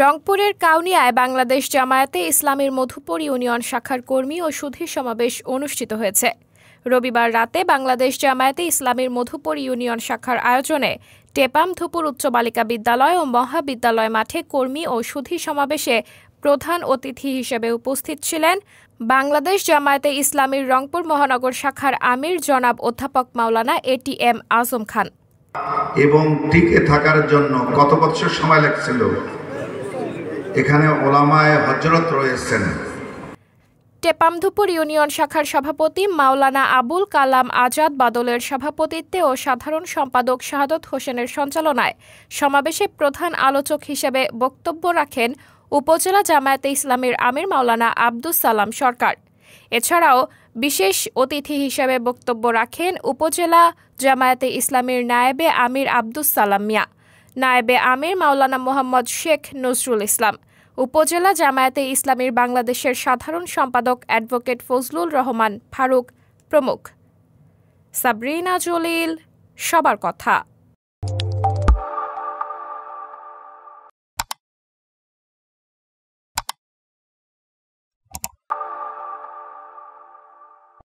রংপুরের কাউনিয়ায় বাংলাদেশ জামায়াতে ইসলামীর মধুপুর ইউনিয়ন শাখার কর্মী ও সুধী সমাবেশ অনুষ্ঠিত হয়েছে। রবিবার রাতে বাংলাদেশ জামায়াতে ইসলামীর মধুপুর ইউনিয়ন শাখার আয়োজনে টেপাম ধুপুর উচ্চ বালিকা বিদ্যালয় ও মহাবিদ্যালয় মাঠে কর্মী ও সুধী সমাবেশে প্রধান অতিথি হিসেবে উপস্থিত ছিলেন বাংলাদেশ জামায়াতে ইসলামীর রংপুর মহানগর শাখার আমির জনাব অধ্যাপক মাওলানা এটিএম আজম খান। এবং টিকে থাকার জন্য কত বছর সময় লাগছিল? এখানে ওলামায়ে হযরত রয়েছেন। টেপামধুপুর ইউনিয়ন শাখার সভাপতি মাওলানা আবুল কালাম আজাদ বাদলের সভাপতিত্বে ও সাধারণ সম্পাদক শাহাদত হোসেনের সঞ্চালনায় সমাবেশে প্রধান আলোচক হিসেবে বক্তব্য রাখেন উপজেলা জামায়াতে ইসলামীর আমির মাওলানা আব্দুস সালাম সরকার। এছাড়াও বিশেষ অতিথি হিসেবে বক্তব্য রাখেন উপজেলা জামায়াতে ইসলামীর নায়েবে আমির আব্দুস সালাম মিয়া, নায়েবে আমির মাওলানা মোহাম্মদ শেখ নজরুল ইসলাম, উপজেলা জামায়াতে ইসলামীর বাংলাদেশের সাধারণ সম্পাদক অ্যাডভোকেট ফজলুর রহমান ফারুক প্রমুখ। সাবরিনা জলিল, সবার কথা।